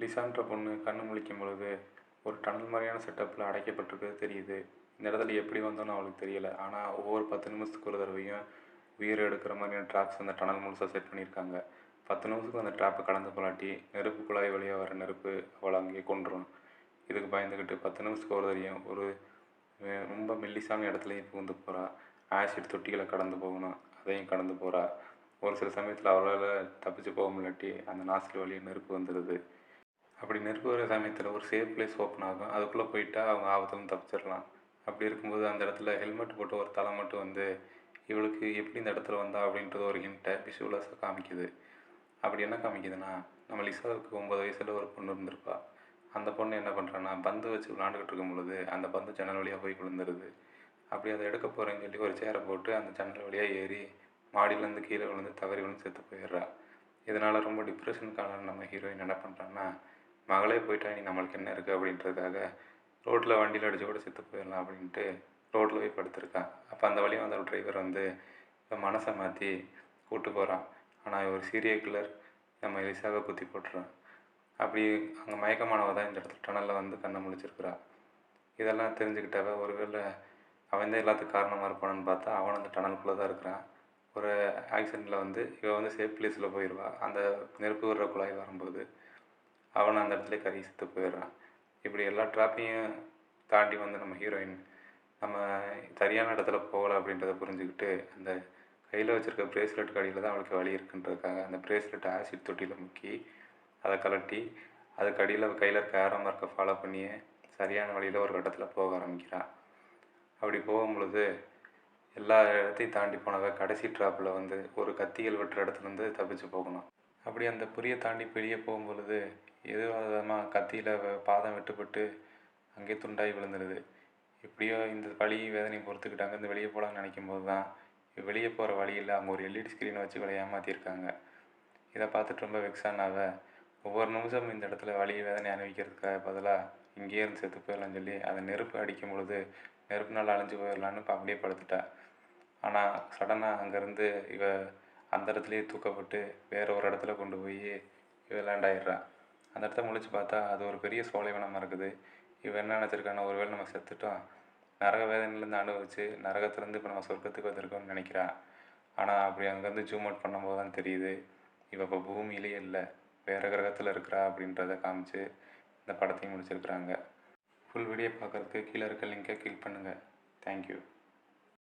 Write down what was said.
லிசான்ற பொண்ணு கண்ணு முழிக்கும் பொழுது ஒரு டனல் மாதிரியான செட்டப்பில் அடைக்கப்பட்டிருக்கிறது தெரியுது. இந்த இடத்துல எப்படி வந்தோன்னு அவளுக்கு தெரியல. ஆனால் ஒவ்வொரு 10 நிமிஷத்துக்கு ஒரு தடவையும் உயிரை எடுக்கிற மாதிரியான ட்ராப்ஸ் அந்த டனல் முழுசாக செட் பண்ணியிருக்காங்க. 10 நிமிஷத்துக்கு அந்த ட்ராப்பை கடந்து போலாட்டி நெருப்பு குழாய் வழியாக வர நெருப்பு அவளை அங்கேயே கொன்றும். இதுக்கு பயந்துக்கிட்டு 10 நிமிஷத்துக்கு ஒரு தடவையும் ஒரு ரொம்ப மெல்லிசான இடத்துலையும் புகுந்து போகிறா. ஆசிட் தொட்டிகளை கடந்து போகணும், அதையும் கடந்து போகிறா. ஒரு சில சமயத்தில் அவளால் தப்பிச்சு போக முடியாட்டி அந்த நாசில் வழியாக நெருப்பு வந்துடுது. அப்படி நெருப்பு வர சமயத்தில் ஒரு சேஃப் பிளேஸ் ஓப்பன் ஆகும். அதுக்குள்ளே போயிட்டா அவங்க ஆபத்துலேருந்து தப்பிச்சிடலாம். அப்படி இருக்கும்போது அந்த இடத்துல ஹெல்மெட் போட்டு ஒரு தலை மட்டும் வந்து இவளுக்கு எப்படி இந்த இடத்துல வந்தா அப்படின்றது ஒரு ஹிண்ட்டை விஷுவலாஸாக காமிக்குது. அப்படி என்ன காமிக்குதுன்னா, நம்ம லிசாவுக்கு 9 வயசில் ஒரு பொண்ணு இருந்திருப்பா. அந்த பொண்ணு என்ன பண்ணுறான்னா, பந்து வச்சு விளாண்டுக்கிட்டு இருக்கும் பொழுது அந்த பந்து ஜன்னல் வழியாக போய் விழுந்துருது. அப்படி அதை எடுக்க போகிறேன்னு சொல்லி ஒரு சேரை போட்டு அந்த ஜன்னல் வழியாக ஏறி மாடியிலேருந்து கீழே விழுந்து தவறி விழுந்து செத்து போயிடுறா. இதனால் ரொம்ப டிப்ரெஷனுக்கான நம்ம ஹீரோயின் என்ன பண்ணுறான்னா, மகளே போயிட்டா நீ நம்மளுக்கு என்ன இருக்குது அப்படின்றதுக்காக ரோட்டில் வண்டியில் அடித்து கூட செத்து போயிடலாம் அப்படின்ட்டு ரோட்டில் போய் படுத்திருக்கான். அப்போ அந்த வழியாக வந்த ஒரு டிரைவர் வந்து இப்போ மனசை மாற்றி கூப்பிட்டு போகிறான். ஆனால் ஒரு சீரியல் கில்லர் நம்ம எலிசாவை குத்தி போட்டுறான். அப்படி அங்கே மயக்கமானவ தான் இந்த இடத்துல டனலில் வந்து கண்ணை முழிச்சிருக்கிறா. இதெல்லாம் தெரிஞ்சுக்கிட்டவ ஒருவேளை அவன் தான் எல்லாத்துக்கும் காரணமாக இருப்பானு பார்த்தா அவன் அந்த டனலுக்குள்ளே தான் இருக்கிறான். ஒரு ஆக்சிடெண்ட்டில் வந்து இவன் வந்து சேஃப் பிளேஸில் போயிடுவா. அந்த நெருப்பு வர்ற குழாய் வரும்போது அவனை அந்த இடத்துல கறி செத்து போயிடுறான். இப்படி எல்லா ட்ராப்பையும் தாண்டி வந்து நம்ம ஹீரோயின் நம்ம சரியான இடத்துல போகலை அப்படின்றத புரிஞ்சுக்கிட்டு அந்த கையில் வச்சுருக்க ப்ரேஸ்லெட் கடியில் தான் அவளுக்கு வலி இருக்குன்றதுக்காக அந்த ப்ரேஸ்லெட்டை ஆசிட் தொட்டியில் முக்கி அதை கலட்டி அதுக்கு அடியில் கையில் இருக்க ஏரோ மார்க்கை ஃபாலோ பண்ணியே சரியான வழியில் ஒரு கட்டத்தில் போக ஆரம்பிக்கிறான். அப்படி போகும் பொழுது எல்லா இடத்தையும் தாண்டி போனவ கடைசி ட்ராப்பில் வந்து ஒரு கத்திகள் வெட்டுற இடத்துலேருந்து தப்பிச்சு போகணும். அப்படி அந்த புரியை தாண்டி வெளியே போகும்பொழுது எதிர்வாதமாக கத்தியில் பாதம் வெட்டுப்பட்டு அங்கேயே துண்டாகி விழுந்துடுது. எப்படியோ இந்த வலி வேதனை பொறுத்துக்கிட்டு அங்கேருந்து வெளியே போகலான்னு நினைக்கும் போது தான் வெளியே போகிற வழியில் அவங்க ஒரு எல்இடி ஸ்க்ரீனை வச்சு இவளை ஏமாற்றிருக்காங்க. இதை பார்த்துட்டு ரொம்ப வெக்ஸானாவ ஒவ்வொரு நிமிஷமும் இந்த இடத்துல வலி வேதனை அனுபவிக்கிறதுக்காக பதிலாக இங்கேயே இருந்து செத்து போயிடலான்னு சொல்லி அதை நெருப்பு அடிக்கும் பொழுது நெருப்புனால் அழிஞ்சு போயிடலான்னு இப்போ அப்படியே படுத்துட்டா. ஆனால் சடனாக அங்கேருந்து இவ அந்த இடத்துலையே தூக்கப்பட்டு வேறு ஒரு இடத்துல கொண்டு போய் இவ லேண்ட் ஆகிடுறா. அந்த இடத்த முழிச்சு பார்த்தா அது ஒரு பெரிய சோலைவனமாக இருக்குது. இவன் என்ன நினச்சிருக்கான்னா, ஒருவேளை நம்ம செத்துட்டோம், நரக வேதனையிலேருந்து அனுபவிச்சு நரகத்துலேருந்து இப்போ நம்ம சொர்க்கத்துக்கு வந்திருக்கோம்னு நினைக்கிறா. ஆனால் அப்படி அங்கேருந்து ஜூம் அவுட் பண்ணும்போது தான் தெரியுது இவள் இப்போ பூமியிலேயே இல்லை, வேறு கிரகத்தில் இருக்கிறா அப்படின்றத காமிச்சு இந்த படத்தையும் முடிச்சிருக்கிறாங்க. ஃபுல் வீடியோ பார்க்குறதுக்கு கீழே இருக்க லிங்கை கிளிக் பண்ணுங்கள். தேங்க்யூ.